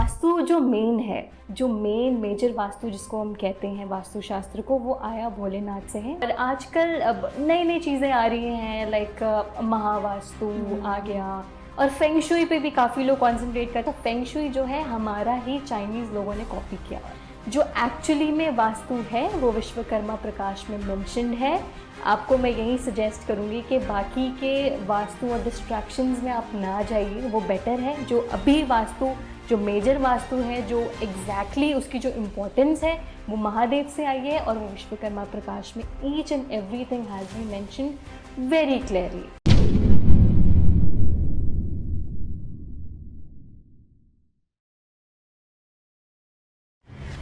वास्तु जो मेन है, जो मेजर वास्तु जिसको हम कहते हैं वास्तुशास्त्र को, वो आया भोलेनाथ से है। और आजकल अब नई नई चीज़ें आ रही हैं, लाइक महावास्तु आ गया, और फेंग शुई पे भी काफ़ी लोग कॉन्सेंट्रेट करते हैं। फेंग शुई जो है हमारा ही चाइनीज़ लोगों ने कॉपी किया है। जो एक्चुअली में वास्तु है वो विश्वकर्मा प्रकाश में मेंशन्ड है। आपको मैं यही सजेस्ट करूँगी कि बाकी के वास्तु और डिस्ट्रैक्शंस में आप ना जाइए, वो बेटर है। जो अभी वास्तु, जो मेजर वास्तु है, जो एग्जैक्टली उसकी जो इम्पोर्टेंस है, वो महादेव से आई है और वो विश्वकर्मा प्रकाश में each and everything has been mentioned very clearly.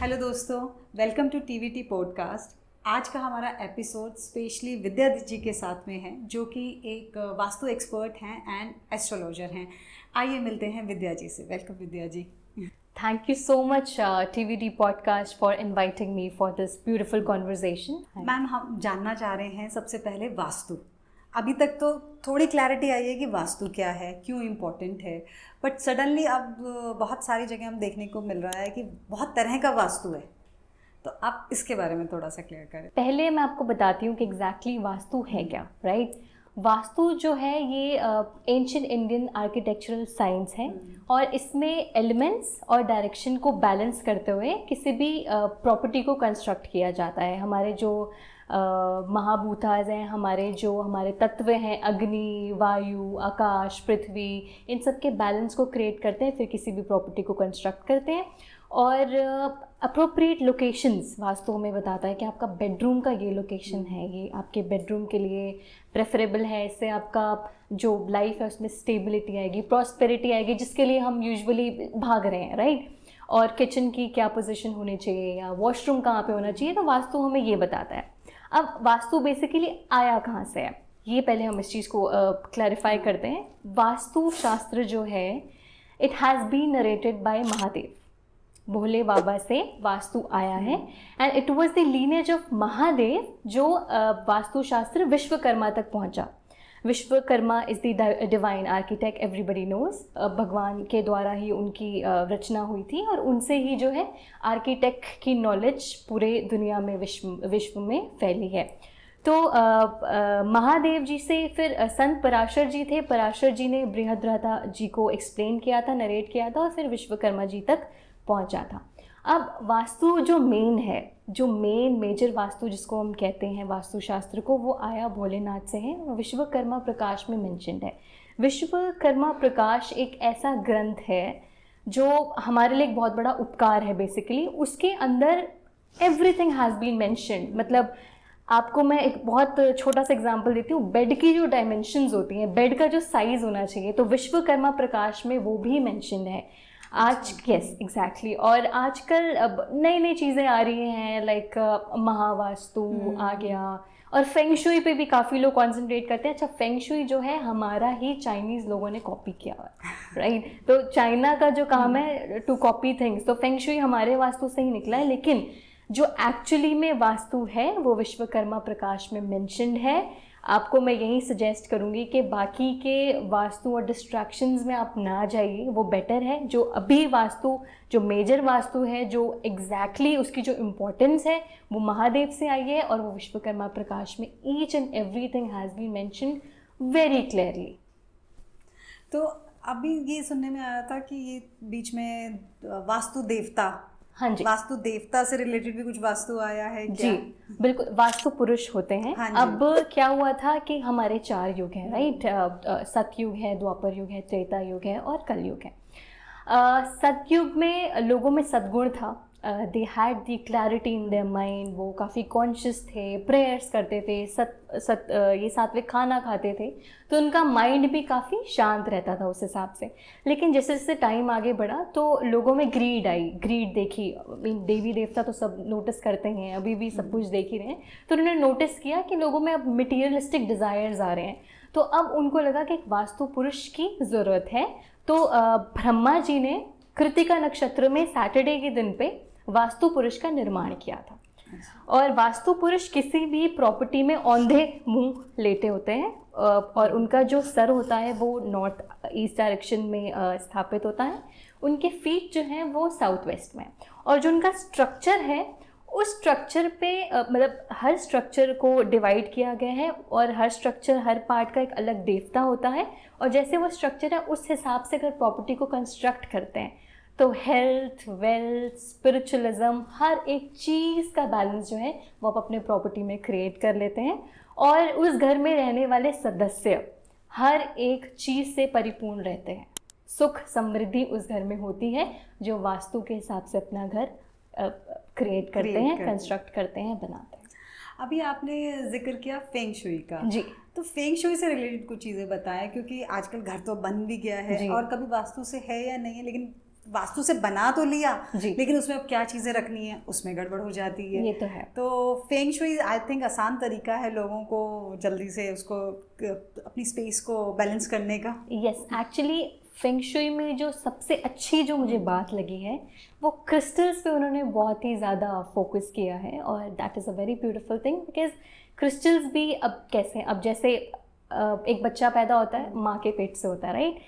Hello दोस्तों, वेलकम टू टीवीटी पॉडकास्ट। आज का हमारा एपिसोड स्पेशली विद्या जी के साथ में है, जो कि एक वास्तु एक्सपर्ट हैं एंड एस्ट्रोलॉजर हैं। आइए मिलते हैं विद्या जी से। Welcome Vidya ji. Thank you so much TVD podcast for inviting me for this beautiful conversation. Ma'am, हम जानना चाह रहे हैं सबसे पहले वास्तु। अभी तक तो थोड़ी क्लैरिटी आई है कि वास्तु क्या है, क्यों इम्पोर्टेंट है, बट सडनली अब बहुत सारी जगह हम देखने को मिल रहा है कि बहुत तरह का वास्तु है। तो आप इसके बारे में थोड़ा सा क्लियर करें। पहले मैं आपको बताती हूँ कि एग्जैक्टली वास्तु है क्या, राइट? वास्तु जो है ये एंशिएंट इंडियन आर्किटेक्चरल साइंस है, और इसमें एलिमेंट्स और डायरेक्शन को बैलेंस करते हुए किसी भी प्रॉपर्टी को कंस्ट्रक्ट किया जाता है। हमारे जो महाभूताज हैं, हमारे तत्व हैं, अग्नि, वायु, आकाश, पृथ्वी, इन सब के बैलेंस को क्रिएट करते हैं, फिर किसी भी प्रॉपर्टी को कंस्ट्रक्ट करते हैं। और अप्रोप्रिएट लोकेशंस वास्तु हमें बताता है कि आपका बेडरूम का ये लोकेशन है, ये आपके बेडरूम के लिए प्रेफरेबल है। इससे आपका जो लाइफ है उसमें स्टेबिलिटी आएगी, प्रॉस्पेरिटी आएगी, जिसके लिए हम यूजुअली भाग रहे हैं, राइट? और किचन की क्या पोजीशन होनी चाहिए या वॉशरूम कहाँ पे होना चाहिए, तो वास्तु हमें ये बताता है। अब वास्तु बेसिकली आया कहाँ से है, ये पहले हम इस चीज़ को क्लैरिफाई करते हैं। वास्तु शास्त्र जो है, it has been narrated by Mahadev. Bhole Baba से वास्तु आया है, and it was the lineage of Mahadev जो वास्तुशास्त्र विश्वकर्मा तक पहुंचा। Vishwakarma is the divine architect, everybody knows. भगवान के द्वारा ही उनकी रचना हुई थी, और उनसे ही जो है आर्किटेक्ट की नॉलेज पूरे दुनिया में, विश्व में फैली है। तो महादेव जी से फिर संत पराशर जी थे। पराशर जी ने बृहद्रथा जी को एक्सप्लेन किया था, नरेट किया था, और फिर विश्वकर्मा जी तक पहुंचा था। अब वास्तु जो मेन है, जो मेजर वास्तु जिसको हम कहते हैं वास्तुशास्त्र को, वो आया भोलेनाथ से है, विश्वकर्मा प्रकाश में मेंशन्ड है। विश्वकर्मा प्रकाश एक ऐसा ग्रंथ है जो हमारे लिए एक बहुत बड़ा उपकार है। बेसिकली उसके अंदर एवरीथिंग हैज़ बीन मेंशन्ड। मतलब आपको मैं एक बहुत छोटा सा एग्जांपल देती हूँ। बेड की जो डायमेंशंस होती हैं, बेड का जो साइज़ होना चाहिए, तो विश्वकर्मा प्रकाश में वो भी मेंशन्ड है। Yes exactly. और आजकल अब नई नई चीज़ें आ रही हैं, लाइक महावास्तु आ गया, और फेंग शुई पे भी काफ़ी लोग कॉन्सेंट्रेट करते हैं। अच्छा, फेंग शुई जो है हमारा ही चाइनीज़ लोगों ने कॉपी किया हुआ है, राइट? तो चाइना का जो काम है टू कॉपी थिंग्स, तो फेंग शुई हमारे वास्तु से ही निकला है। लेकिन जो एक्चुअली में वास्तु है वो विश्वकर्मा प्रकाश में मेंशन्ड है। आपको मैं यही सजेस्ट करूँगी कि बाकी के वास्तु और डिस्ट्रैक्शंस में आप ना जाइए, वो बेटर है। जो अभी वास्तु, जो मेजर वास्तु है, जो एग्जैक्टली उसकी जो इम्पोर्टेंस है, वो महादेव से आई है, और वो विश्वकर्मा प्रकाश में each and everything has been mentioned very clearly. तो अभी ये सुनने में आया था कि ये बीच में वास्तु देवता, हाँ जी, वास्तु देवता से रिलेटेड भी कुछ वास्तु आया है क्या? जी बिल्कुल, वास्तु पुरुष होते हैं। हाँ अब क्या हुआ था कि हमारे 4 युग हैं, राइट? सतयुग है, द्वापर युग है, त्रेता युग है, और कलयुग है। सतयुग में लोगों में सद्गुण था, they had the clarity in their mind, वो काफ़ी कॉन्शियस थे, प्रेयर्स करते थे, ये सात्विक खाना खाते थे, तो उनका माइंड भी काफ़ी शांत रहता था उस हिसाब से। लेकिन जैसे जैसे टाइम आगे बढ़ा तो लोगों में ग्रीड आई, ग्रीड देखी। देवी देवता तो सब नोटिस करते हैं, अभी भी सब कुछ देख ही रहे हैं, तो उन्होंने नोटिस किया कि लोगों में अब मटीरियलिस्टिक डिज़ायर्स आ रहे हैं। तो अब उनको लगा कि एक वास्तु पुरुष की ज़रूरत है। तो ब्रह्मा जी ने कृतिका नक्षत्र में सैटरडे के दिन पे वास्तु पुरुष का निर्माण किया था। और वास्तु पुरुष किसी भी प्रॉपर्टी में औंधे मुंह लेटे होते हैं, और उनका जो सर होता है वो नॉर्थ ईस्ट डायरेक्शन में स्थापित होता है। उनके फीट जो हैं वो साउथ वेस्ट में, और जो उनका स्ट्रक्चर है उस स्ट्रक्चर पे मतलब हर स्ट्रक्चर को डिवाइड किया गया है, और हर स्ट्रक्चर, हर पार्ट का एक अलग देवता होता है, और जैसे वो स्ट्रक्चर है उस हिसाब से अगर प्रॉपर्टी को कंस्ट्रक्ट करते हैं तो हेल्थ, वेल्थ, स्पिरिचुअलिज्म, हर एक चीज़ का बैलेंस जो है वो आप अपने प्रॉपर्टी में क्रिएट कर लेते हैं, और उस घर में रहने वाले सदस्य हर एक चीज़ से परिपूर्ण रहते हैं। सुख समृद्धि उस घर में होती है जो वास्तु के हिसाब से अपना घर क्रिएट करते हैं, कंस्ट्रक्ट करते हैं, बनाते हैं। अभी आपने जिक्र किया फेंग शुई का जी, तो फेंग शुई से रिलेटेड कुछ चीज़ें बताएं, क्योंकि आजकल घर तो बन भी गया है और कभी वास्तु से है या नहीं है, लेकिन वास्तु से बना तो लिया लेकिन उसमें अब क्या चीज़ें रखनी है उसमें गड़बड़ हो जाती है। ये तो है। तो फेंग शुई आई थिंक आसान तरीका है लोगों को जल्दी से उसको अपनी स्पेस को बैलेंस करने का। यस, एक्चुअली फेंग शुई में जो सबसे अच्छी जो मुझे बात लगी है वो क्रिस्टल्स पे उन्होंने बहुत ही ज़्यादा फोकस किया है, और that is a very beautiful thing, because crystals भी अब कैसे, अब जैसे एक बच्चा पैदा होता है माँ के पेट से होता है, राइट,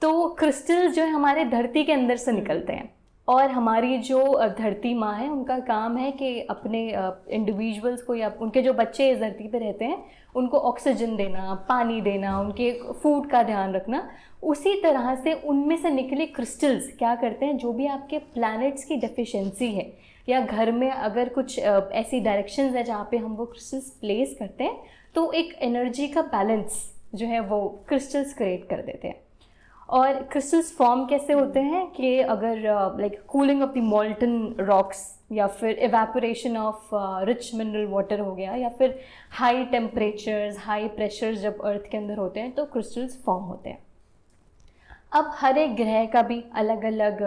तो क्रिस्टल्स जो है हमारे धरती के अंदर से निकलते हैं, और हमारी जो धरती माँ है उनका काम है कि अपने इंडिविजुअल्स को या उनके जो बच्चे इस धरती पे रहते हैं उनको ऑक्सीजन देना, पानी देना, उनके फूड का ध्यान रखना। उसी तरह से उनमें से निकले क्रिस्टल्स क्या करते हैं, जो भी आपके प्लैनेट्स की डेफिशिएंसी है या घर में अगर कुछ ऐसी डायरेक्शंस है जहाँ पे हम वो क्रिस्टल्स प्लेस करते हैं तो एक एनर्जी का बैलेंस जो है वो क्रिस्टल्स क्रिएट कर देते हैं। और क्रिस्टल्स फॉर्म कैसे होते हैं कि अगर like cooling of the मॉल्टन rocks या फिर evaporation of rich mineral water हो गया, या फिर हाई टेम्परेचर्स, हाई प्रेशर्स जब अर्थ के अंदर होते हैं तो क्रिस्टल्स फॉर्म होते हैं। अब हर एक ग्रह का भी अलग अलग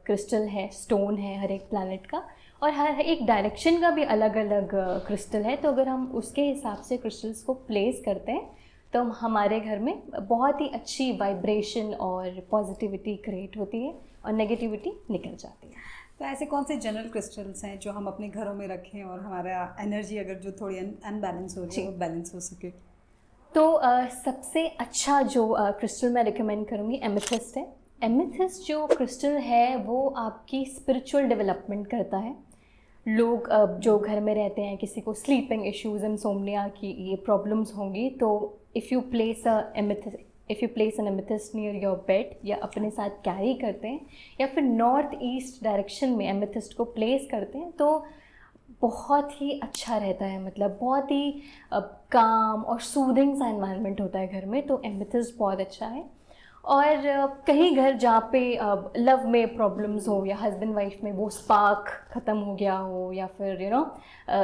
क्रिस्टल है, स्टोन है हर एक प्लैनेट का, और हर एक डायरेक्शन का भी अलग अलग क्रिस्टल है। तो अगर हम उसके हिसाब से क्रिस्टल्स को प्लेस करते हैं तो हमारे घर में बहुत ही अच्छी वाइब्रेशन और पॉजिटिविटी क्रिएट होती है और नेगेटिविटी निकल जाती है। तो ऐसे कौन से जनरल क्रिस्टल्स हैं जो हम अपने घरों में रखें और हमारा एनर्जी अगर जो थोड़ी अनबैलेंस हो रही है वो बैलेंस हो सके? तो सबसे अच्छा जो क्रिस्टल मैं रिकमेंड करूँगी एमेथिस्ट है। एमेथिस्ट जो क्रिस्टल है वो आपकी स्पिरिचुअल डेवलपमेंट करता है। लोग जो घर में रहते हैं, किसी को स्लीपिंग इश्यूज, इंसोम्निया की ये प्रॉब्लम्स होंगी, तो if you place N amethyst near your bed या अपने साथ कैरी करते हैं या फिर नॉर्थ ईस्ट डायरेक्शन में एमेथिस्ट को प्लेस करते हैं तो बहुत ही अच्छा रहता है। मतलब बहुत ही काम और सूदिंग सा एनवायरनमेंट होता है घर में, तो एमेथिस्ट बहुत अच्छा है। और कहीं घर जहाँ पे लव में प्रॉब्लम्स हो या हस्बैंड वाइफ में वो स्पार्क ख़त्म हो गया हो, या फिर you know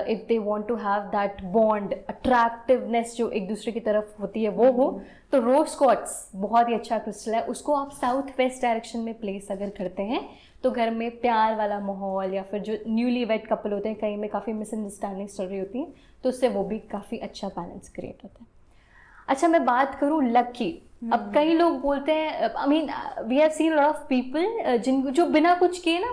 if they want to have that bond, attractiveness जो एक दूसरे की तरफ होती है वो हो, तो रोज़ क्वार्ट्ज बहुत ही अच्छा क्रिस्टल है। उसको आप साउथ वेस्ट डायरेक्शन में प्लेस अगर करते हैं तो घर में प्यार वाला माहौल, या फिर जो न्यूली वेड कपल होते हैं कहीं में काफ़ी मिसअंडरस्टैंडिंग चल रही होती है तो उससे वो भी काफ़ी अच्छा बैलेंस क्रिएट होता है। अच्छा, मैं बात करूँ लक की। अब कई लोग बोलते हैं, I mean we have seen lot of people जिनको जो बिना कुछ किए ना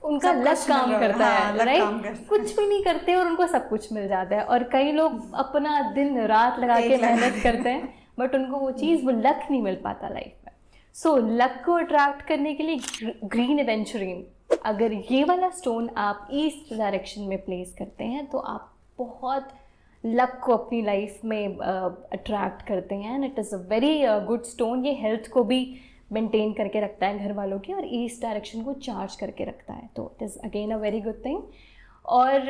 उनका लक काम करता है, राइट, कुछ भी नहीं करते और उनको सब कुछ मिल जाता है। और कई लोग अपना दिन रात लगा के मेहनत करते हैं बट उनको वो चीज़, वो लक नहीं मिल पाता लाइफ में। सो लक को अट्रैक्ट करने के लिए ग्रीन एवेंचुरिन, अगर ये वाला स्टोन आप ईस्ट डायरेक्शन में प्लेस करते हैं तो आप बहुत लक को अपनी लाइफ में अट्रैक्ट करते हैं। And it is a very good stone. ये हेल्थ को भी मेंटेन करके रखता है घर वालों की, और ईस्ट डायरेक्शन को चार्ज करके रखता है, तो it is again a very good thing. और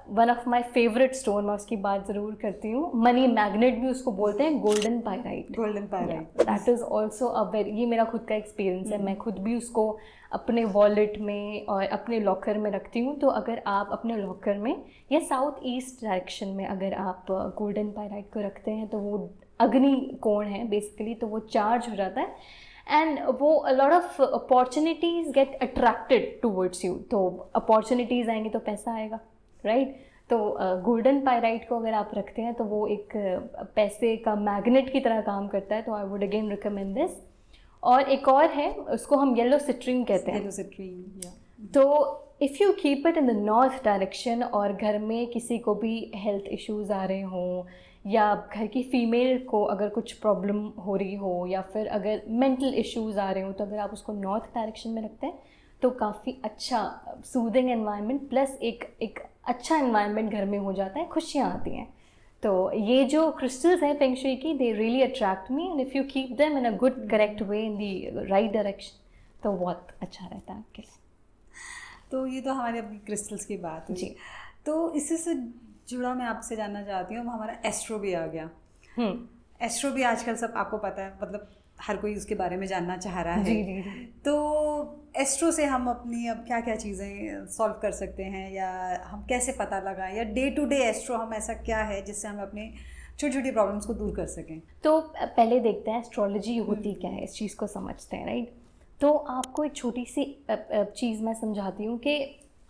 one of my favourite stone, मैं उसकी बात ज़रूर करती हूँ, मनी मैग्नेट भी उसको बोलते हैं, golden pyrite. Golden pyrite, that is also a very, ये मेरा खुद का एक्सपीरियंस है, मैं खुद भी उसको अपने वॉलेट में और अपने लॉकर में रखती हूँ। तो अगर आप अपने लॉकर में या साउथ ईस्ट डायरेक्शन में अगर आप गोल्डन पायराइट को रखते हैं तो वो अग्नि कोण है बेसिकली, तो वो चार्ज हो जाता है एंड वो a lot of opportunities get attracted towards you. तो अपॉर्चुनिटीज़ आएंगी तो पैसा आएगा, राइट। तो गोल्डन पायराइट को अगर आप रखते हैं तो वो एक पैसे का मैग्नेट की तरह काम करता है, तो I would again recommend this. और एक और है, उसको हम येलो सिट्रीन कहते हैं। येलो सिट्रीन, या तो if you keep it in the north direction और घर में किसी को भी हेल्थ इश्यूज़ आ रहे हों या घर की फीमेल को अगर कुछ प्रॉब्लम हो रही हो या फिर अगर मेंटल इश्यूज़ आ रहे हो, तो अगर आप उसको नॉर्थ डायरेक्शन में रखते हैं तो काफ़ी अच्छा सूदिंग एनवायरनमेंट प्लस एक अच्छा एनवायरनमेंट घर में हो जाता है, खुशियाँ आती हैं। तो ये जो क्रिस्टल्स हैं फेंग शुई की, they really attract me, and if you keep them in a good correct way in the right direction तो बहुत अच्छा रहता है आपके लिए। तो ये तो हमारी अपनी क्रिस्टल्स की बात हुई। जी। तो इसी से जुड़ा मैं आपसे जानना चाहती हूँ, अब हमारा एस्ट्रो भी आ गया। एस्ट्रो भी आजकल सब आपको पता है, मतलब हर कोई उसके बारे में जानना चाह रहा है। जी जी जी। तो एस्ट्रो से हम अपनी अब क्या क्या चीज़ें सॉल्व कर सकते हैं, या हम कैसे पता लगाएं, या डे टू डे एस्ट्रो हम ऐसा क्या है जिससे हम अपने छोटी छोटी प्रॉब्लम्स को दूर कर सकें? तो पहले देखते हैं एस्ट्रोलॉजी होती क्या है, इस चीज़ को समझते हैं, राइट। तो आपको एक छोटी सी चीज़ मैं समझाती हूँ कि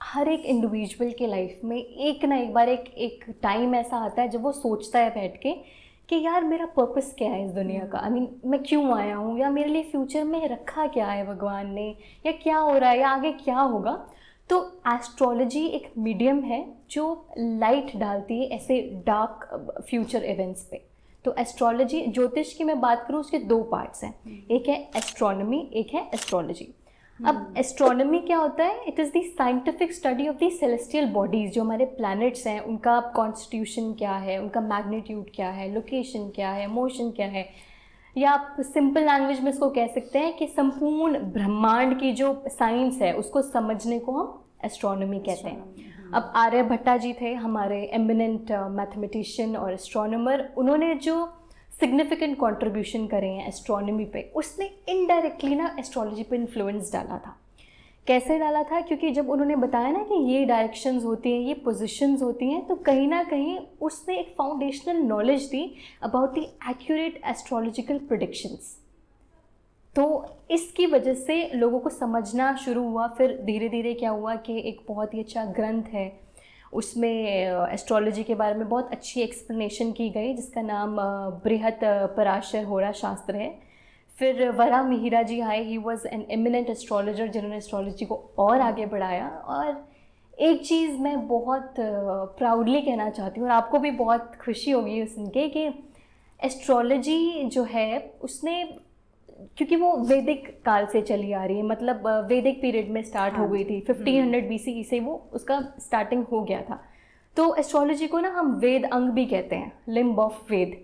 हर एक इंडिविजुअल के लाइफ में एक ना एक बार एक टाइम ऐसा आता है जब वो सोचता है बैठ के कि यार मेरा पर्पस क्या है इस दुनिया का, आई मीन मैं क्यों आया हूँ, या मेरे लिए फ्यूचर में रखा क्या है भगवान ने, या क्या हो रहा है, या आगे क्या होगा। तो एस्ट्रोलॉजी एक मीडियम है जो लाइट डालती है ऐसे डार्क फ्यूचर इवेंट्स पे। तो एस्ट्रोलॉजी, ज्योतिष की मैं बात करूँ उसके दो पार्ट्स हैं, एक है एस्ट्रोनॉमी, एक है एस्ट्रोलॉजी। अब एस्ट्रोनॉमी क्या होता है? It is the scientific study of the celestial bodies, जो हमारे प्लैनेट्स हैं उनका कॉन्स्टिट्यूशन क्या है, उनका मैग्नीट्यूड क्या है, लोकेशन क्या है, मोशन क्या है, या आप सिंपल लैंग्वेज में इसको कह सकते हैं कि संपूर्ण ब्रह्मांड की जो साइंस है उसको समझने को हम एस्ट्रोनॉमी कहते हैं। अब आर्यभट्टा जी थे हमारे एमिनेंट मैथमेटिशियन और एस्ट्रोनॉमर, उन्होंने जो सिग्निफिकेंट कंट्रीब्यूशन करे हैं एस्ट्रोनॉमी पे, उसने इनडायरेक्टली ना एस्ट्रोलॉजी पे इन्फ्लुएंस डाला था। कैसे डाला था? क्योंकि जब उन्होंने बताया ना कि ये डायरेक्शंस होती हैं, ये पोजीशंस होती हैं, तो कहीं ना कहीं उसने एक foundational knowledge the about the accurate astrological predictions. तो इसकी वजह से लोगों को समझना शुरू हुआ। फिर धीरे धीरे क्या हुआ कि एक बहुत ही अच्छा ग्रंथ है, उसमें एस्ट्रोलॉजी के बारे में बहुत अच्छी एक्सप्लेनेशन की गई, जिसका नाम बृहत पराशर होरा शास्त्र है। फिर वरा मिहिरा जी आए, he was an eminent astrologer जिन्होंने एस्ट्रोलॉजी को और आगे बढ़ाया। और एक चीज़ मैं बहुत प्राउडली कहना चाहती हूँ और आपको भी बहुत खुशी होगी सुन के कि एस्ट्रोलॉजी जो है उसने, क्योंकि वो वैदिक काल से चली आ रही है, मतलब वैदिक पीरियड में स्टार्ट हो गई थी, 1500 BCE से वो उसका स्टार्टिंग हो गया था। तो एस्ट्रोलॉजी को ना हम वेद अंग भी कहते हैं, लिम्ब ऑफ वेद।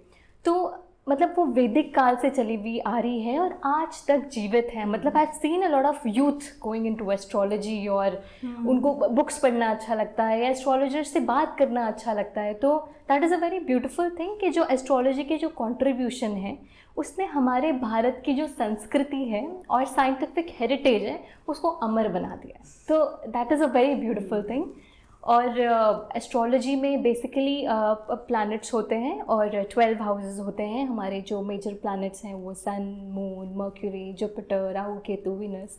तो मतलब वो वैदिक काल से चली हुई आ रही है और आज तक जीवित है। मतलब I have seen a lot of youth going into astrology, और उनको बुक्स पढ़ना अच्छा लगता है या एस्ट्रोलॉजर से बात करना अच्छा लगता है। तो that is a very beautiful thing कि जो एस्ट्रोलॉजी के जो कंट्रीब्यूशन है उसने हमारे भारत की जो संस्कृति है और साइंटिफिक हेरिटेज है उसको अमर बना दिया। तो that is a very beautiful thing. और एस्ट्रोलॉजी में बेसिकली प्लैनेट्स होते हैं और 12 हाउसेस होते हैं। हमारे जो मेजर प्लैनेट्स हैं वो sun, moon, Mercury, Jupiter, Rahu, Ketu, Venus,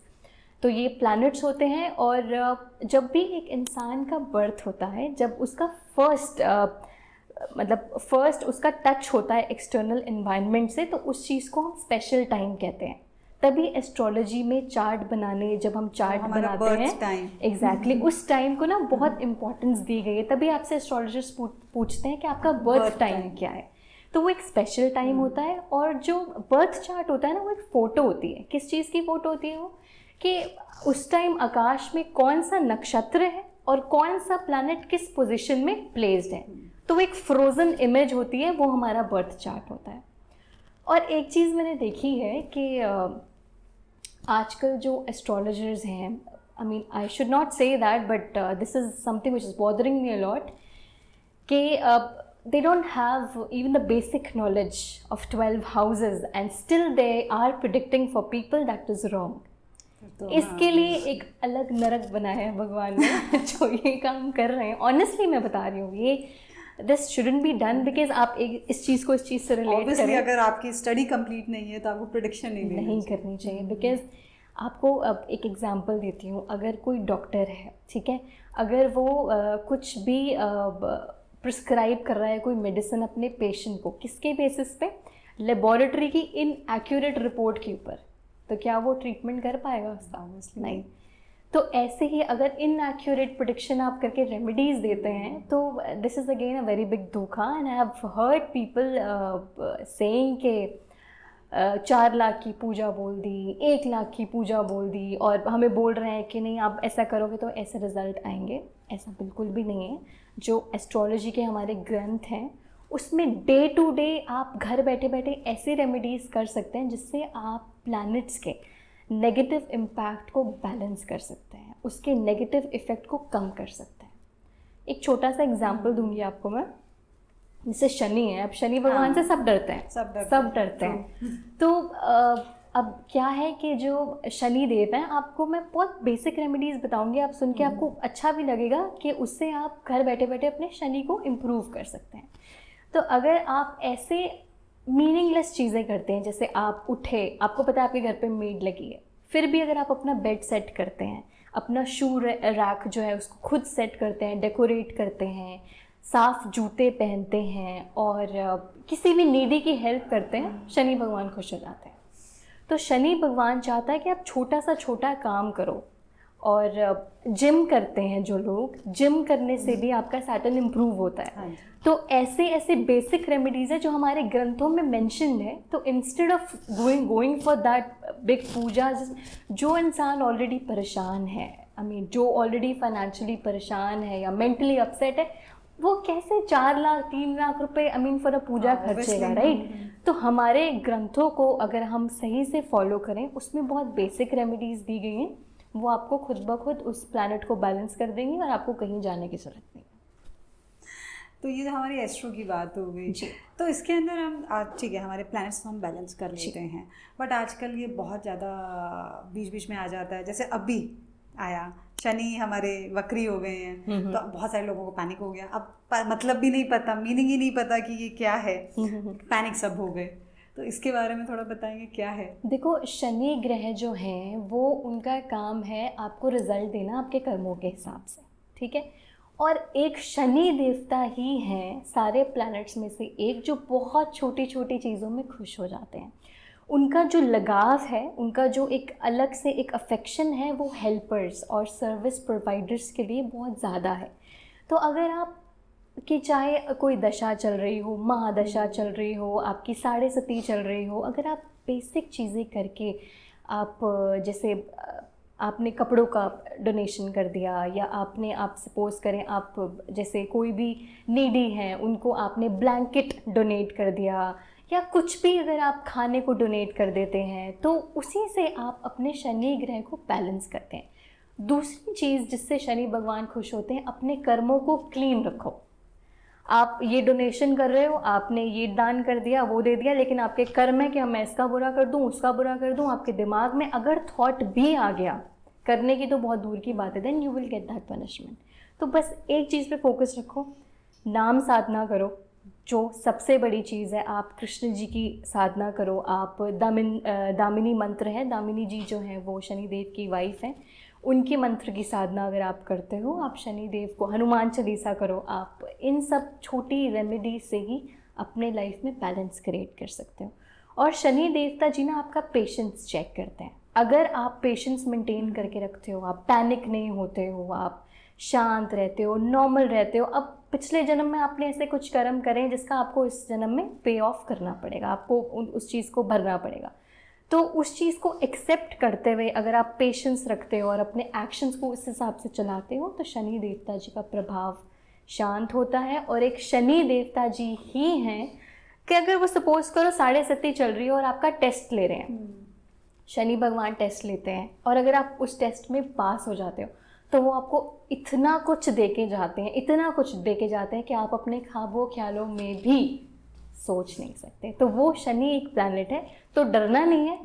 तो ये प्लैनेट्स होते हैं। और जब भी एक इंसान का बर्थ होता है, जब उसका फर्स्ट उसका टच होता है एक्सटर्नल एनवायरनमेंट से, तो उस चीज़ को हम स्पेशल टाइम कहते हैं। तभी एस्ट्रोलॉजी में चार्ट बनाने, जब हम चार्ट बनाते हैं एग्जैक्टली उस टाइम को ना बहुत इंपॉर्टेंस दी गई है। तभी आपसे एस्ट्रोलॉजर्स पूछते हैं कि आपका बर्थ टाइम क्या है। तो वो एक स्पेशल टाइम होता है। और जो बर्थ चार्ट होता है ना, वो एक फ़ोटो होती है। किस चीज़ की फ़ोटो होती है वो? कि उस टाइम आकाश में कौन सा नक्षत्र है और कौन सा प्लैनेट किस पोजीशन में प्लेस्ड है। तो वो एक फ्रोज़न इमेज होती है, वो हमारा बर्थ चार्ट होता है। और एक चीज़ मैंने देखी है कि आजकल जो एस्ट्रोलॉजर्स हैं, I mean I should not say that, but this is something which is bothering me a lot, कि they don't have even the basic knowledge of 12 houses and still they are predicting for people, that is wrong. तो इसके लिए एक अलग नरक बनाया है भगवान ने जो ये काम कर रहे हैं। ऑनेस्टली मैं बता रही हूँ, ये this shouldn't be done, because आप इस चीज़ को इस चीज़ से रिलेट करें। अगर आपकी स्टडी कंप्लीट नहीं है तो आपको प्रेडिक्शन नहीं करनी चाहिए। बिकॉज आपको अब एक एग्जांपल देती हूँ, अगर कोई डॉक्टर है, ठीक है, अगर वो कुछ भी प्रिस्क्राइब कर रहा है कोई मेडिसिन अपने पेशेंट को, किसके बेसिस पे? लेबोरेटरी की इनएक्यूरेट रिपोर्ट के ऊपर, तो क्या वो ट्रीटमेंट कर पाएगा उसका? नहीं। तो ऐसे ही अगर इनएक्यूरेट प्रेडिक्शन आप करके रेमेडीज देते हैं तो this is again a very big धोखा। And I have heard people saying के 4 लाख की पूजा बोल दी, 1 लाख की पूजा बोल दी, और हमें बोल रहे हैं कि नहीं आप ऐसा करोगे तो ऐसे रिजल्ट आएंगे। ऐसा बिल्कुल भी नहीं है। जो एस्ट्रोलॉजी के हमारे ग्रंथ हैं उसमें डे टू डे आप घर बैठे बैठे ऐसी रेमेडीज़ कर सकते हैं जिससे आप प्लैनेट्स के नेगेटिव इम्पैक्ट को बैलेंस कर सकते हैं, उसके नेगेटिव इफ़ेक्ट को कम कर सकते हैं। एक छोटा सा एग्जांपल दूंगी आपको मैं। जैसे शनि है, अब शनि भगवान से सब डरते हैं, सब डरते हैं। तो अब क्या है कि जो शनि देव हैं, आपको मैं बहुत बेसिक रेमेडीज़ बताऊंगी, आप सुन के आपको अच्छा भी लगेगा कि उससे आप घर बैठे बैठे अपने शनि को इम्प्रूव कर सकते हैं। तो अगर आप ऐसे मीनिंगलेस चीज़ें करते हैं, जैसे आप उठे, आपको पता है आपके घर पे मेड लगी है, फिर भी अगर आप अपना बेड सेट करते हैं, अपना शू रैक जो है उसको खुद सेट करते हैं, डेकोरेट करते हैं, साफ़ जूते पहनते हैं और किसी भी नीडी की हेल्प करते हैं, शनि भगवान खुश हो जाते हैं। तो शनि भगवान चाहता है कि आप छोटा सा छोटा काम करो। और जिम करते हैं जो लोग, जिम करने से भी आपका सैटर्न इम्प्रूव होता है। तो ऐसे ऐसे बेसिक रेमेडीज़ है जो हमारे ग्रंथों में मेंशन्ड है। तो instead of going for that big puja, जो इंसान ऑलरेडी परेशान है, जो ऑलरेडी फाइनेंशियली परेशान है या मेंटली अपसेट है, वो कैसे 4 लाख 3 लाख रुपए फॉर अ पूजा खर्चेगा, राइट? तो हमारे ग्रंथों को अगर हम सही से फॉलो करें, उसमें बहुत बेसिक रेमेडीज़ दी गई हैं, वो आपको खुद ब खुद उस प्लैनेट को बैलेंस कर देंगी और आपको कहीं जाने की ज़रूरत नहीं। तो ये जो हमारी एस्ट्रो की बात हो गई, तो इसके अंदर हम ठीक है हमारे प्लैनेट्स को हम बैलेंस कर लेते हैं, बट आजकल ये बहुत ज़्यादा बीच बीच में आ जाता है। जैसे अभी आया शनि हमारे वक्री हो गए हैं, तो बहुत सारे लोगों को पैनिक हो गया। अब मतलब भी नहीं पता, मीनिंग ही नहीं पता कि ये क्या है, पैनिक सब हो गए। तो इसके बारे में थोड़ा बताएंगे क्या है? देखो, शनि ग्रह जो हैं वो उनका काम है आपको रिजल्ट देना आपके कर्मों के हिसाब से, ठीक है? और एक शनि देवता ही हैं सारे प्लैनेट्स में से एक जो बहुत छोटी छोटी चीज़ों में खुश हो जाते हैं। उनका जो लगाव है, उनका जो एक अलग से एक अफेक्शन है, वो हेल्पर्स और सर्विस प्रोवाइडर्स के लिए बहुत ज़्यादा है। तो अगर आप कि चाहे कोई दशा चल रही हो, महादशा चल रही हो, आपकी 7.5 चल रही हो, अगर आप बेसिक चीज़ें करके आप जैसे आपने कपड़ों का डोनेशन कर दिया, या आप सपोज़ करें आप जैसे कोई भी नीडी हैं उनको आपने ब्लैंकेट डोनेट कर दिया, या कुछ भी अगर आप खाने को डोनेट कर देते हैं, तो उसी से आप अपने शनि ग्रह को बैलेंस करते हैं। दूसरी चीज़ जिससे शनि भगवान खुश होते हैं, अपने कर्मों को क्लीन रखो। आप ये डोनेशन कर रहे हो, आपने ये दान कर दिया, वो दे दिया, लेकिन आपके कर्म है कि मैं इसका बुरा कर दूं, उसका बुरा कर दूं, आपके दिमाग में अगर थॉट भी आ गया, करने की तो बहुत दूर की बात है, then you will get that punishment. तो बस एक चीज़ पे फोकस रखो, नाम साधना करो, जो सबसे बड़ी चीज़ है। आप कृष्ण जी की साधना करो, आप दामिनी मंत्र है, दामिनी जी जो हैं वो शनि देव की वाइफ हैं, उनके मंत्र की साधना अगर आप करते हो, आप शनि देव को हनुमान चालीसा करो, आप इन सब छोटी रेमेडी से ही अपने लाइफ में बैलेंस क्रिएट कर सकते हो। और शनि देवता जी ना आपका पेशेंस चेक करते हैं। अगर आप पेशेंस मेंटेन करके रखते हो, आप पैनिक नहीं होते हो, आप शांत रहते हो, नॉर्मल रहते हो, अब पिछले जन्म में आपने ऐसे कुछ कर्म करें जिसका आपको इस जन्म में पे ऑफ करना पड़ेगा, आपको उस चीज़ को भरना पड़ेगा। तो उस चीज़ को एक्सेप्ट करते हुए अगर आप पेशेंस रखते हो और अपने एक्शंस को उस हिसाब से चलाते हो, तो शनि देवता जी का प्रभाव शांत होता है। और एक शनि देवता जी ही हैं कि अगर वो सपोज़ करो 7.5 चल रही है और आपका टेस्ट ले रहे हैं, शनि भगवान टेस्ट लेते हैं, और अगर आप उस टेस्ट में पास हो जाते हो तो वो आपको इतना कुछ दे के जाते हैं, इतना कुछ दे के जाते हैं कि आप अपने ख्वाबों ख्यालों में भी सोच नहीं सकते। तो वो शनि एक प्लैनेट है, तो डरना नहीं है,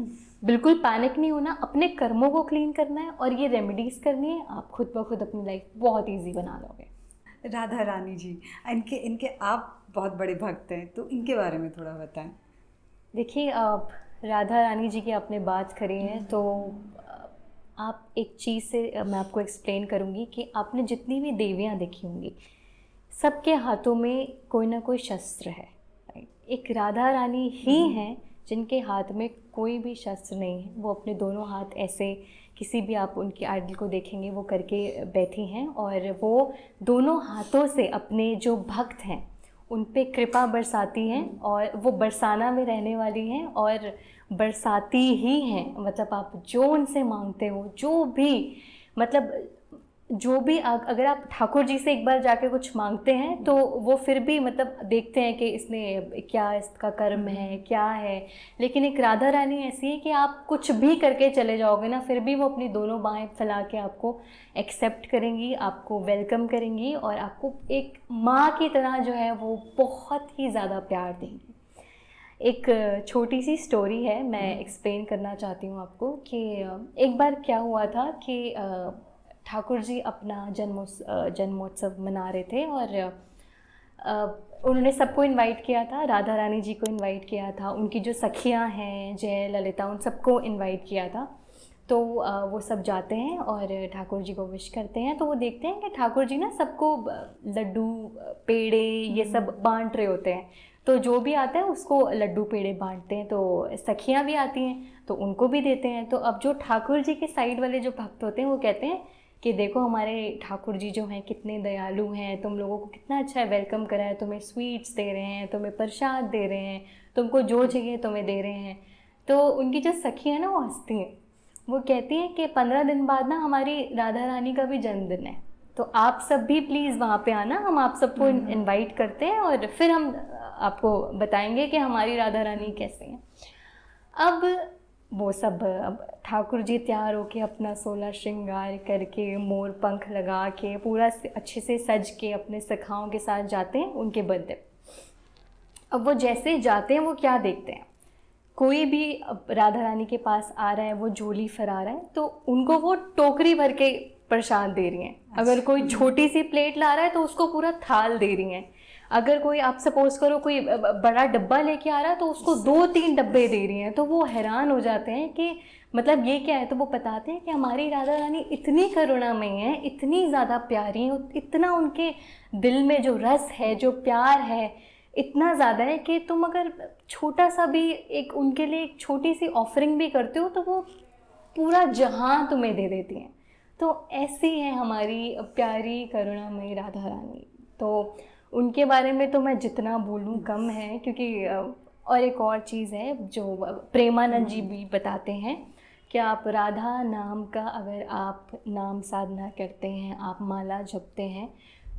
बिल्कुल पैनिक नहीं होना, अपने कर्मों को क्लीन करना है और ये रेमेडीज़ करनी है, आप खुद ब खुद अपनी लाइफ बहुत ईजी बना लोगे। राधा रानी जी, इनके आप बहुत बड़े भक्त हैं, तो इनके बारे में थोड़ा बताएं। देखिए, राधा रानी जी की आपने बात करी है, तो आप एक चीज़ से मैं आपको एक्सप्लेन करूँगी कि आपने जितनी भी देवियाँ देखी होंगी, सबके हाथों में कोई ना कोई शस्त्र है। एक राधा रानी ही हैं जिनके हाथ में कोई भी शस्त्र नहीं है, वो अपने दोनों हाथ ऐसे किसी भी आप उनकी आइडल को देखेंगे वो करके बैठी हैं, और वो दोनों हाथों से अपने जो भक्त हैं उन पे कृपा बरसाती हैं, और वो बरसाना में रहने वाली हैं और बरसाती ही हैं। मतलब आप जो उनसे मांगते हो, जो भी, मतलब जो भी अगर आप ठाकुर जी से एक बार जाके कुछ मांगते हैं तो वो फिर भी मतलब देखते हैं कि इसने क्या, इसका कर्म है क्या है। लेकिन एक राधा रानी ऐसी है कि आप कुछ भी करके चले जाओगे ना, फिर भी वो अपनी दोनों बाहें फैला के आपको एक्सेप्ट करेंगी, आपको वेलकम करेंगी, और आपको एक माँ की तरह जो है वो बहुत ही ज़्यादा प्यार देंगी। एक छोटी सी स्टोरी है, मैं एक्सप्लेन करना चाहती हूँ आपको कि एक बार क्या हुआ था कि ठाकुर जी अपना जन्मोत्सव मना रहे थे, और उन्होंने सबको इनवाइट किया था, राधा रानी जी को इनवाइट किया था, उनकी जो सखियाँ हैं जय ललिता, उन सबको इनवाइट किया था। तो वो सब जाते हैं और ठाकुर जी को विश करते हैं। तो वो देखते हैं कि ठाकुर जी ना सबको लड्डू पेड़े ये सब बांट रहे होते हैं। तो जो भी आता है उसको लड्डू पेड़े बांटते हैं। तो सखियाँ भी आती हैं तो उनको भी देते हैं। तो अब जो ठाकुर जी के साइड वाले जो भक्त होते हैं वो कहते हैं कि देखो हमारे ठाकुर जी जो हैं कितने दयालु हैं, तुम लोगों को कितना अच्छा वेलकम करा है, तुम्हें स्वीट्स दे रहे हैं, तुम्हें प्रसाद दे रहे हैं, तुमको जो चाहिए तुम्हें दे रहे हैं। तो उनकी जो सखी है ना वो हंसती हैं, वो कहती हैं कि 15 दिन बाद ना हमारी राधा रानी का भी जन्मदिन है, तो आप सब भी प्लीज़ वहाँ पे आना, हम आप सबको इनवाइट करते हैं और फिर हम आपको बताएंगे कि हमारी राधा रानी कैसे हैं। अब वो सब, अब ठाकुर जी तैयार होके अपना 16 श्रृंगार करके, मोर पंख लगा के, पूरा अच्छे से सज के अपने सखाओं के साथ जाते हैं उनके बर्थडे। अब वो जैसे जाते हैं वो क्या देखते हैं, कोई भी राधा रानी के पास आ रहा है, वो झोली फरा रहा है तो उनको वो टोकरी भर के प्रसाद दे रही हैं। अगर कोई छोटी सी प्लेट ला रहा है तो उसको पूरा थाल दे रही हैं। अगर कोई, आप सपोज करो कोई बड़ा डब्बा लेके आ रहा है तो उसको 2-3 डब्बे दे रही हैं। तो वो हैरान हो जाते हैं कि मतलब ये क्या है। तो वो बताते हैं कि हमारी राधा रानी इतनी करुणामयी है, इतनी ज़्यादा प्यारी है, इतना उनके दिल में जो रस है, जो प्यार है इतना ज़्यादा है कि तुम अगर छोटा सा भी एक उनके लिए एक छोटी सी ऑफरिंग भी करते हो तो वो पूरा जहां तुम्हें दे देती हैं। तो ऐसी है हमारी प्यारी करुणामयी राधा रानी। तो उनके बारे में तो मैं जितना बोलूँ कम है, क्योंकि और एक और चीज़ है जो प्रेमानंद जी भी बताते हैं कि आप राधा नाम का अगर आप नाम साधना करते हैं, आप माला जपते हैं,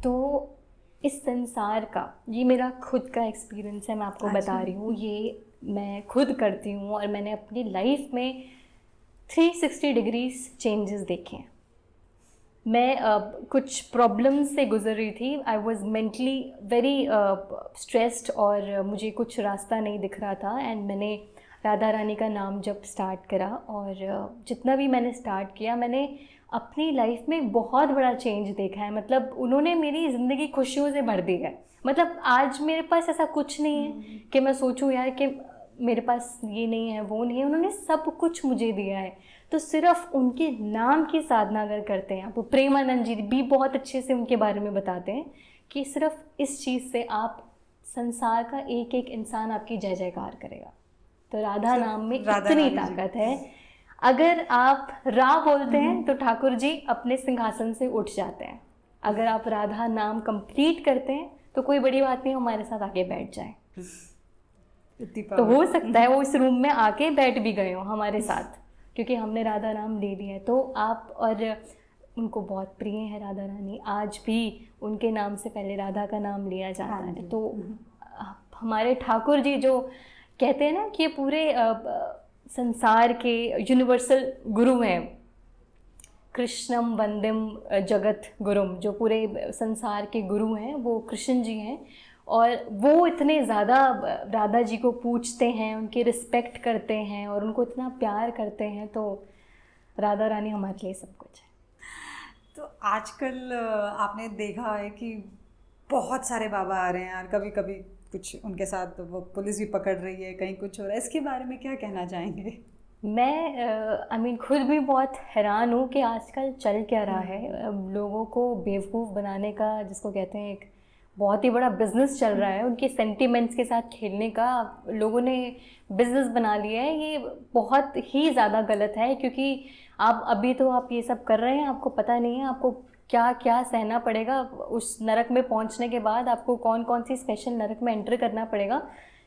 तो इस संसार का, ये मेरा खुद का एक्सपीरियंस है, मैं आपको बता रही हूँ, ये मैं खुद करती हूँ और मैंने अपनी लाइफ में 360 डिग्रीज चेंजेस देखे हैं। मैं कुछ प्रॉब्लम्स से गुजर रही थी, I was mentally very stressed और मुझे कुछ रास्ता नहीं दिख रहा था। एंड मैंने राधा रानी का नाम जब स्टार्ट करा और जितना भी मैंने स्टार्ट किया, मैंने अपनी लाइफ में बहुत बड़ा चेंज देखा है। मतलब उन्होंने मेरी ज़िंदगी खुशियों से भर दी है। मतलब आज मेरे पास ऐसा कुछ नहीं है कि मैं सोचूं यार कि मेरे पास ये नहीं है वो नहीं है, उन्होंने सब कुछ मुझे दिया है। तो सिर्फ उनके नाम की साधना अगर करते हैं आप, प्रेमानंद जी भी बहुत अच्छे से उनके बारे में बताते हैं कि सिर्फ इस चीज़ से आप संसार का एक एक इंसान आपकी जय जयकार करेगा। तो राधा नाम में इतनी ताकत है। अगर आप रा बोलते हैं तो ठाकुर जी अपने सिंहासन से उठ जाते हैं। अगर आप राधा नाम कंप्लीट करते हैं तो कोई बड़ी बात नहीं, हमारे साथ आके बैठ जाए। तो हो सकता है वो इस रूम में आके बैठ भी गए हो हमारे साथ, क्योंकि हमने राधा नाम ले लिया है। तो आप, और उनको बहुत प्रिय है राधा रानी, आज भी उनके नाम से पहले राधा का नाम लिया जाता है। तो हमारे ठाकुर जी जो कहते हैं ना कि पूरे संसार के यूनिवर्सल गुरु हैं, कृष्णम वंदम जगत गुरुम, जो पूरे संसार के गुरु हैं वो कृष्ण जी हैं। और वो इतने ज़्यादा राधा जी को पूजते हैं, उनकी रिस्पेक्ट करते हैं और उनको इतना प्यार करते हैं। तो राधा रानी हमारे लिए सब कुछ है। तो आजकल आपने देखा है कि बहुत सारे बाबा आ रहे हैं यार, कभी कभी कुछ उनके साथ वो पुलिस भी पकड़ रही है, कहीं कुछ हो रहा है, इसके बारे में क्या कहना चाहेंगे? मैं खुद भी बहुत हैरान हूँ कि आजकल चल क्या रहा है। लोगों को बेवकूफ़ बनाने का, जिसको कहते हैं, एक बहुत ही बड़ा बिजनेस चल रहा है, उनके सेंटिमेंट्स के साथ खेलने का लोगों ने बिजनेस बना लिया है, ये बहुत ही ज़्यादा गलत है। क्योंकि आप अभी तो आप ये सब कर रहे हैं, आपको पता नहीं है आपको क्या क्या सहना पड़ेगा उस नरक में पहुंचने के बाद, आपको कौन कौन सी स्पेशल नरक में एंटर करना पड़ेगा,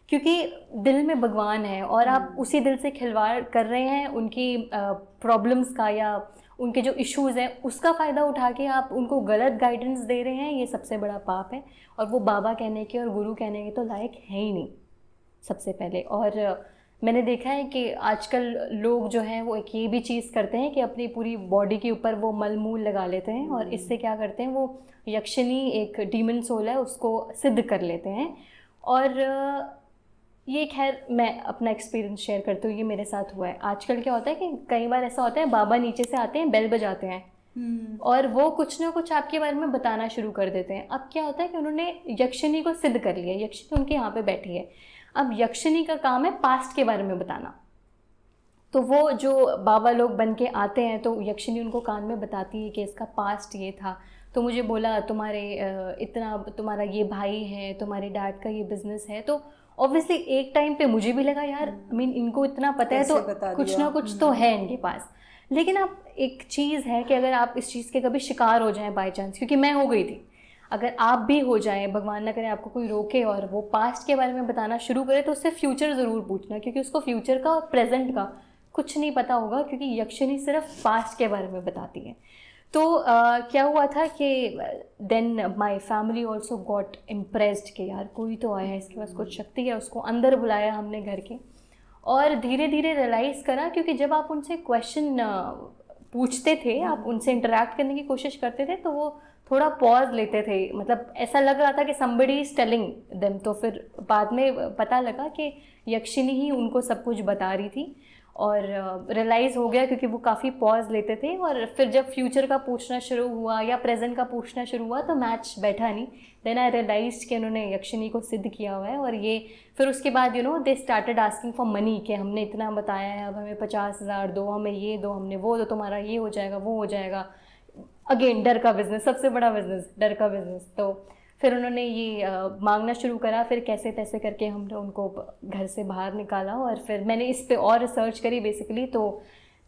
क्योंकि दिल में भगवान है और आप उसी दिल से खिलवाड़ कर रहे हैं। उनकी प्रॉब्लम्स का या उनके जो इश्यूज़ हैं उसका फ़ायदा उठा के आप उनको गलत गाइडेंस दे रहे हैं, ये सबसे बड़ा पाप है। और वो बाबा कहने के और गुरु कहने के तो लायक है ही नहीं सबसे पहले। और मैंने देखा है कि आजकल लोग जो हैं वो एक ये भी चीज़ करते हैं कि अपनी पूरी बॉडी के ऊपर वो मलमूल लगा लेते हैं और इससे क्या करते हैं, वो यक्षिणी एक डीमन सोल है उसको सिद्ध कर लेते हैं। और ये खैर मैं अपना एक्सपीरियंस शेयर करती हूँ, ये मेरे साथ हुआ है। आजकल क्या होता है कि कई बार ऐसा होता है बाबा नीचे से आते हैं, बेल बजाते हैं और वो कुछ ना कुछ आपके बारे में बताना शुरू कर देते हैं। अब क्या होता है कि उन्होंने यक्षिणी को सिद्ध कर लिया, यक्षिणी उनके यहाँ पे बैठी है। अब यक्षिणी का काम है पास्ट के बारे में बताना, तो वो जो बाबा लोग बन के आते हैं तो यक्षिणी उनको कान में बताती है कि इसका पास्ट ये था, तो मुझे बोला तुम्हारे इतना तुम्हारा ये भाई है, तुम्हारे डैड का ये बिजनेस है। तो ऑब्वियसली एक टाइम पे मुझे भी लगा यार मीन इनको इतना पता है तो कुछ ना कुछ तो है इनके पास। लेकिन अब एक चीज़ है कि अगर आप इस चीज़ के कभी शिकार हो जाएं बाय चांस, क्योंकि मैं हो गई थी, अगर आप भी हो जाएं, भगवान ना करे आपको कोई रोके और वो पास्ट के बारे में बताना शुरू करे तो उससे फ्यूचर ज़रूर पूछना, क्योंकि उसको फ्यूचर का और प्रेजेंट का कुछ नहीं पता होगा, क्योंकि यक्षिणी सिर्फ पास्ट के बारे में बताती है। तो क्या हुआ था कि then my family also got impressed कि यार कोई तो आया है, इसके पास कुछ शक्ति है। उसको अंदर बुलाया हमने घर के और धीरे धीरे रियलाइज़ करा, क्योंकि जब आप उनसे क्वेश्चन पूछते थे, आप उनसे इंटरेक्ट करने की कोशिश करते थे, तो वो थोड़ा पॉज लेते थे, मतलब ऐसा लग रहा था कि somebody is telling them। तो फिर बाद में पता लगा कि यक्षिणी ही उनको सब कुछ बता रही थी और रियलाइज़ हो गया, क्योंकि वो काफ़ी पॉज लेते थे। और फिर जब फ्यूचर का पूछना शुरू हुआ या प्रेजेंट का पूछना शुरू हुआ तो मैच बैठा नहीं। देन आई रियलाइज कि उन्होंने यक्षिणी को सिद्ध किया हुआ है। और ये फिर उसके बाद they started asking for money, कि हमने इतना बताया है, अब हमें 50,000 दो, हमें ये दो, हमने वो दो, तुम्हारा ये हो जाएगा वो हो जाएगा। अगेन डर का बिजनेस, सबसे बड़ा बिजनेस डर का बिजनेस। तो फिर उन्होंने ये मांगना शुरू करा, फिर कैसे तैसे करके हमने उनको घर से बाहर निकाला। और फिर मैंने इस पे और रिसर्च करी बेसिकली। तो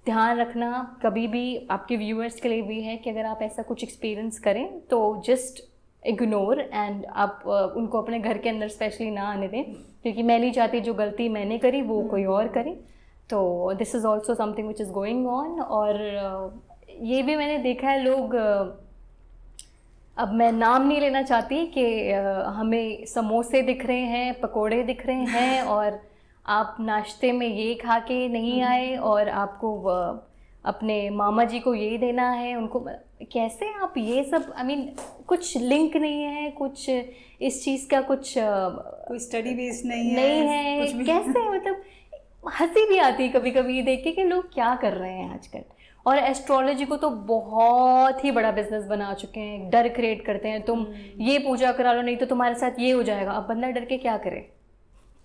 ध्यान रखना कभी भी, आपके व्यूअर्स के लिए भी है कि अगर आप ऐसा कुछ एक्सपीरियंस करें तो जस्ट इग्नोर एंड आप उनको अपने घर के अंदर स्पेशली ना आने दें, क्योंकि मैं नहीं चाहती जो गलती मैंने करी वो कोई और करे। तो this is also something which is going on. और ये भी मैंने देखा है लोग, अब मैं नाम नहीं लेना चाहती, कि हमें समोसे दिख रहे हैं, पकोड़े दिख रहे हैं और आप नाश्ते में ये खा के नहीं आए और आपको अपने मामा जी को ये देना है उनको। कैसे आप ये सब, आई मीन कुछ लिंक नहीं है, कुछ इस चीज़ का कुछ कोई स्टडी बेस नहीं है कुछ भी। कैसे, मतलब हंसी भी आती है कभी कभी देख के कि लोग क्या कर रहे हैं आजकल। और एस्ट्रोलॉजी को तो बहुत ही बड़ा बिजनेस बना चुके हैं, डर क्रिएट करते हैं, तुम ये पूजा करा लो नहीं तो तुम्हारे साथ ये हो जाएगा। अब बंदा डर के क्या करे,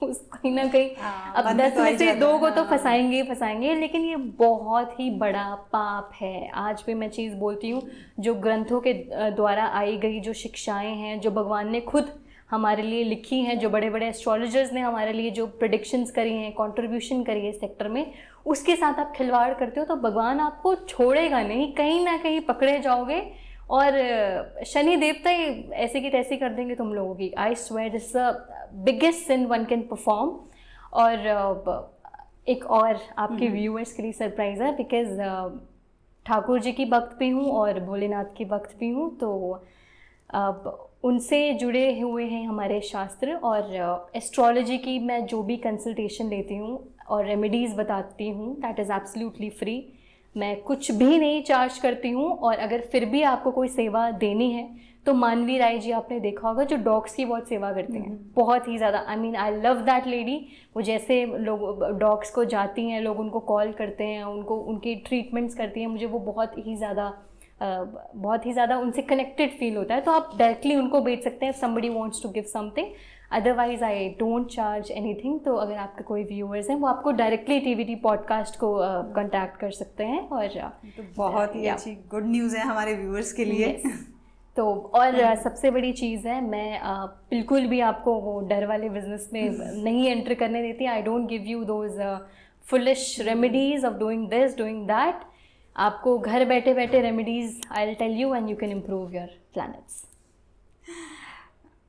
कहीं ना कहीं अब 10 में से 2 को तो फंसाएंगे, लेकिन ये बहुत ही बड़ा पाप है। आज भी मैं चीज़ बोलती हूँ, जो ग्रंथों के द्वारा आई गई जो शिक्षाएं हैं, जो भगवान ने खुद हमारे लिए लिखी हैं, जो बड़े बड़े एस्ट्रोलॉजर्स ने हमारे लिए जो प्रेडिक्शंस करी हैं, कंट्रीब्यूशन करी है इस सेक्टर में, उसके साथ आप खिलवाड़ करते हो तो भगवान आपको छोड़ेगा नहीं, कहीं ना कहीं पकड़े जाओगे। और शनि देवता ही ऐसे की तैसी कर देंगे तुम लोगों की। I swear this biggest sin one can perform. और एक और आपके व्यूअर्स के लिए सरप्राइज़ है, बिकॉज ठाकुर जी की भक्त भी हूँ और भोलेनाथ की भक्त भी हूँ, तो अब उनसे जुड़े हुए हैं हमारे शास्त्र। और एस्ट्रोलॉजी की मैं जो भी कंसल्टेशन लेती हूँ और रेमेडीज़ बताती हूँ, दैट इज़ एब्सोल्युटली फ्री। मैं कुछ भी नहीं चार्ज करती हूँ। और अगर फिर भी आपको कोई सेवा देनी है तो मानवी राय जी आपने देखा होगा, जो डॉग्स की बहुत सेवा करते हैं, बहुत ही ज़्यादा। I mean I love that lady. वो जैसे लोग डॉग्स को जाती हैं, लोग उनको कॉल करते हैं, उनको उनकी ट्रीटमेंट्स करती हैं, मुझे वो बहुत ही ज़्यादा उनसे कनेक्टेड फील होता है। तो आप डायरेक्टली उनको भेज सकते हैं, somebody wants to give something. Otherwise I don't charge anything. तो अगर आपके कोई व्यूअर्स हैं वो आपको डायरेक्टली टीवीटी पॉडकास्ट को कांटेक्ट कर सकते हैं। और तो बहुत ही अच्छी गुड न्यूज़ है हमारे व्यूअर्स के लिए। तो और सबसे बड़ी चीज़ है, मैं बिल्कुल भी आपको वो डर वाले बिजनेस में नहीं एंटर करने देती। I don't give you those foolish remedies of doing this doing that. आपको घर बैठे बैठे remedies I will tell you and you can improve your planets.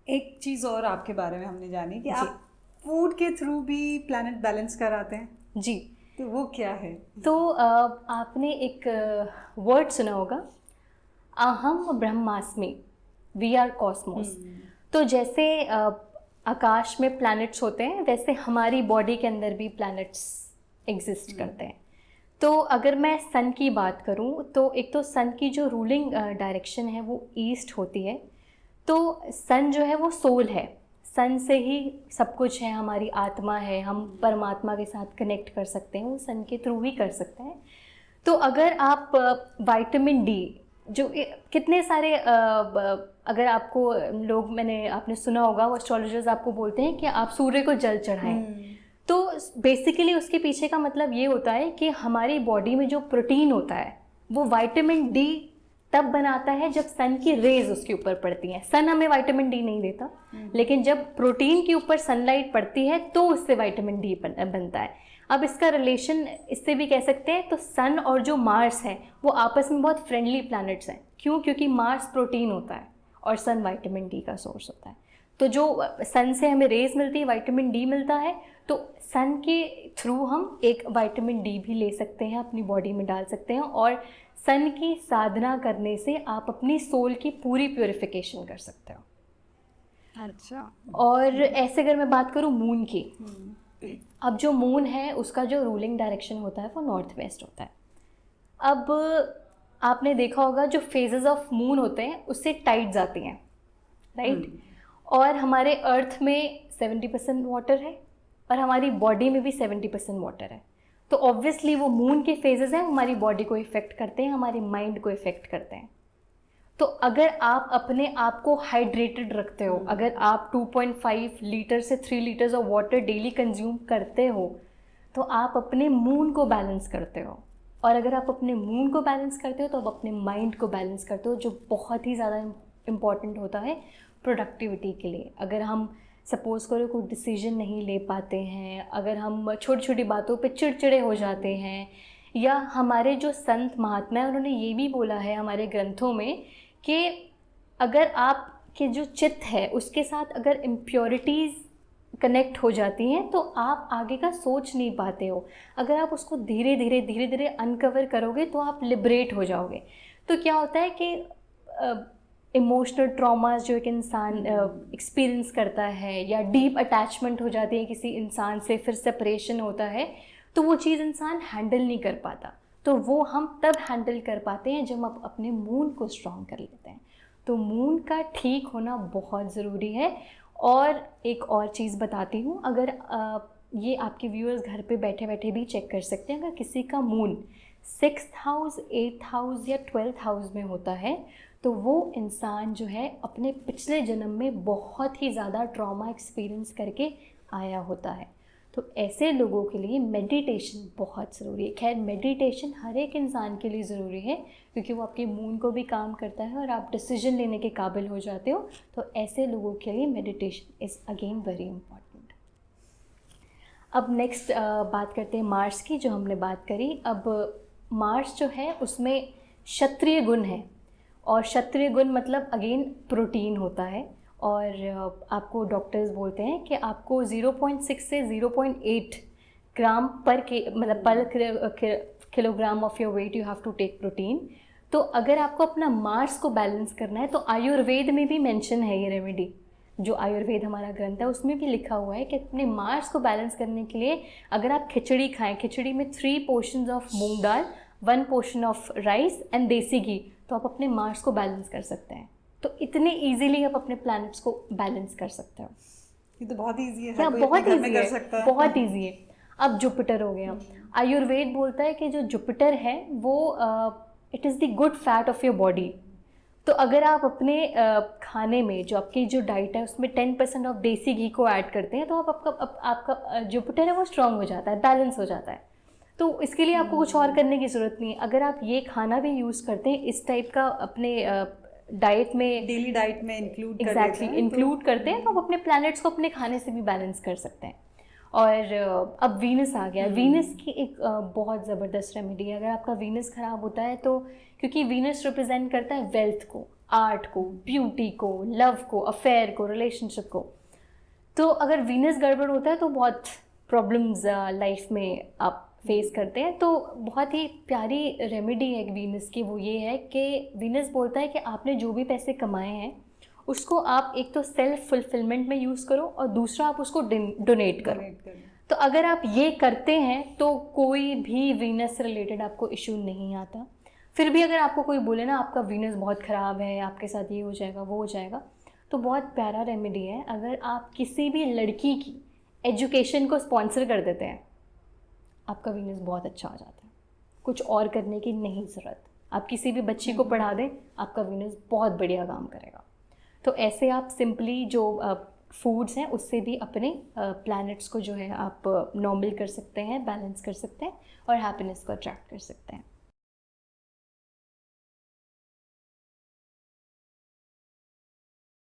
एक चीज़ और आपके बारे में हमने जानी कि आप फूड के थ्रू भी प्लैनेट बैलेंस कराते हैं। जी, तो वो क्या है? तो आपने एक वर्ड सुना होगा, अहम ब्रह्मास्मि, वी आर कॉस्मोस। तो जैसे आकाश में प्लैनेट्स होते हैं, वैसे हमारी बॉडी के अंदर भी प्लैनेट्स एग्जिस्ट करते हैं। तो अगर मैं सन की बात करूं, तो एक तो सन की जो रूलिंग डायरेक्शन है वो ईस्ट होती है। तो सन जो है वो सोल है, सन से ही सब कुछ है, हमारी आत्मा है, हम परमात्मा के साथ कनेक्ट कर सकते हैं, वो सन के थ्रू ही कर सकते हैं। तो अगर आप विटामिन डी जो कितने सारे अगर आपको आपने सुना होगा, वो एस्ट्रोलॉजर्स आपको बोलते हैं कि आप सूर्य को जल चढ़ाएं। तो बेसिकली उसके पीछे का मतलब ये होता है कि हमारी बॉडी में जो प्रोटीन होता है वो विटामिन डी तब बनाता है जब सन की रेज उसके ऊपर पड़ती हैं। सन हमें विटामिन डी नहीं देता, लेकिन जब प्रोटीन के ऊपर सनलाइट पड़ती है तो उससे विटामिन डी बनता है। अब इसका रिलेशन इससे भी कह सकते हैं, तो सन और जो मार्स है वो आपस में बहुत फ्रेंडली प्लैनेट्स हैं। क्यों? क्योंकि मार्स प्रोटीन होता है और सन विटामिन डी का सोर्स होता है। तो जो सन से हमें रेज मिलती है, विटामिन डी मिलता है, तो सन के थ्रू हम एक विटामिन डी भी ले सकते हैं, अपनी बॉडी में डाल सकते हैं। और सन की साधना करने से आप अपनी सोल की पूरी प्योरिफिकेशन कर सकते हो। अच्छा। और ऐसे अगर मैं बात करूँ मून की, अब जो मून है उसका जो रूलिंग डायरेक्शन होता है वो नॉर्थ वेस्ट होता है। अब आपने देखा होगा जो फेजेस ऑफ मून होते हैं उससे टाइड्स आती हैं, राइट? और हमारे अर्थ में 70% वाटर है और हमारी बॉडी में भी 70% वाटर है। तो ऑब्वियसली वो मून के फेजेस हैं, हमारी बॉडी को इफ़ेक्ट करते हैं, हमारे माइंड को इफ़ेक्ट करते हैं। तो अगर आप अपने आप को हाइड्रेटेड रखते हो, अगर आप 2.5 लीटर से 3 litres of water daily consume करते हो, तो आप अपने मून को बैलेंस करते हो। और अगर आप अपने मून को बैलेंस करते हो तो आप अपने माइंड को बैलेंस करते हो, जो बहुत ही ज़्यादा इम्पॉर्टेंट होता है प्रोडक्टिविटी के लिए। अगर हम सपोज़ करो कोई डिसीजन नहीं ले पाते हैं, अगर हम छोटी छोटी बातों पे चिड़चिड़े हो जाते हैं, या हमारे जो संत महात्मा हैं उन्होंने ये भी बोला है हमारे ग्रंथों में कि अगर आपके जो चित्त है उसके साथ अगर इम्प्योरिटीज़ कनेक्ट हो जाती हैं तो आप आगे का सोच नहीं पाते हो। अगर आप उसको धीरे धीरे अनकवर करोगे तो आप लिबरेट हो जाओगे। तो क्या होता है कि इमोशनल ट्रॉमास जो एक इंसान एक्सपीरियंस करता है, या डीप अटैचमेंट हो जाती है किसी इंसान से, फिर सेपरेशन होता है, तो वो चीज़ इंसान हैंडल नहीं कर पाता। तो वो हम तब हैंडल कर पाते हैं जब हम अपने मून को स्ट्रॉन्ग कर लेते हैं। तो मून का ठीक होना बहुत ज़रूरी है। और एक और चीज़ बताती हूँ, अगर ये आपके व्यूअर्स घर पे बैठे बैठे भी चेक कर सकते हैं, अगर किसी का moon 6th house, 8th house या 12th हाउस में होता है तो वो इंसान जो है अपने पिछले जन्म में बहुत ही ज़्यादा ट्रॉमा एक्सपीरियंस करके आया होता है। तो ऐसे लोगों के लिए मेडिटेशन बहुत ज़रूरी है। खैर मेडिटेशन हर एक इंसान के लिए ज़रूरी है क्योंकि वो आपके मून को भी काम करता है और आप डिसीजन लेने के काबिल हो जाते हो। तो ऐसे लोगों के लिए meditation is again very important. अब नेक्स्ट बात करते हैं मार्स की, जो हमने बात करी। अब मार्स जो है उसमें क्षत्रिय गुण है, और क्षत्रिय गुण मतलब अगेन प्रोटीन होता है। और आपको डॉक्टर्स बोलते हैं कि आपको 0.6 से 0.8 ग्राम पर kilogram of your weight you have to take protein. तो अगर आपको अपना मार्स को बैलेंस करना है तो आयुर्वेद में भी मेंशन है ये रेमेडी, जो आयुर्वेद हमारा ग्रंथ है उसमें भी लिखा हुआ है कि अपने मार्स को बैलेंस करने के लिए अगर आप खिचड़ी खाएं, खिचड़ी में 3 portions of moong dal, 1 portion of rice and देसी घी, तो आप अपने मार्स को बैलेंस कर सकते हैं। तो इतने इजीली आप अपने प्लैनेट्स को बैलेंस कर सकते हो। ये तो बहुत इजी है, क्या बहुत इजी है, बहुत इजी है। अब जुपिटर हो गया। आयुर्वेद बोलता है कि जो जुपिटर है वो it is the good fat of your body. तो अगर आप अपने खाने में जो आपकी जो डाइट है उसमें 10% ऑफ देसी घी को ऐड करते हैं तो आपका जुपिटर है वो स्ट्रांग हो जाता है, बैलेंस हो जाता है। तो इसके लिए आपको कुछ और करने की ज़रूरत नहीं है। अगर आप ये खाना भी यूज़ करते हैं, इस टाइप का अपने डाइट में, डेली डाइट में इंक्लूड एग्जैक्टली इंक्लूड करते हैं, तो आप अपने प्लैनेट्स को अपने खाने से भी बैलेंस कर सकते हैं। और अब वीनस आ गया। वीनस की एक बहुत ज़बरदस्त रेमेडी है। अगर आपका वीनस ख़राब होता है तो, क्योंकि वीनस रिप्रेजेंट करता है वेल्थ को, आर्ट को, ब्यूटी को, लव को, अफेयर को, रिलेशनशिप को, तो अगर वीनस गड़बड़ होता है तो बहुत प्रॉब्लम्स लाइफ में आप फेस करते हैं। तो बहुत ही प्यारी रेमेडी है वीनस की, वो ये है कि वीनस बोलता है कि आपने जो भी पैसे कमाए हैं उसको आप एक तो सेल्फ फुलफिलमेंट में यूज़ करो और दूसरा आप उसको डोनेट करो। तो अगर आप ये करते हैं तो कोई भी वीनस से रिलेटेड आपको इशू नहीं आता। फिर भी अगर आपको कोई बोले ना आपका वीनस बहुत ख़राब है, आपके साथ ये हो जाएगा वो हो जाएगा, तो बहुत प्यारा रेमेडी है। अगर आप किसी भी लड़की की एजुकेशन को स्पॉन्सर कर देते हैं, आपका वीनस बहुत अच्छा हो जाता है, कुछ और करने की नहीं ज़रूरत। आप किसी भी बच्ची को पढ़ा दें, आपका वीनस बहुत बढ़िया काम करेगा। तो ऐसे आप सिंपली जो फूड्स हैं उससे भी अपने प्लैनेट्स को जो है आप नॉर्मल कर सकते हैं, बैलेंस कर सकते हैं और हैप्पीनेस को अट्रैक्ट कर सकते हैं।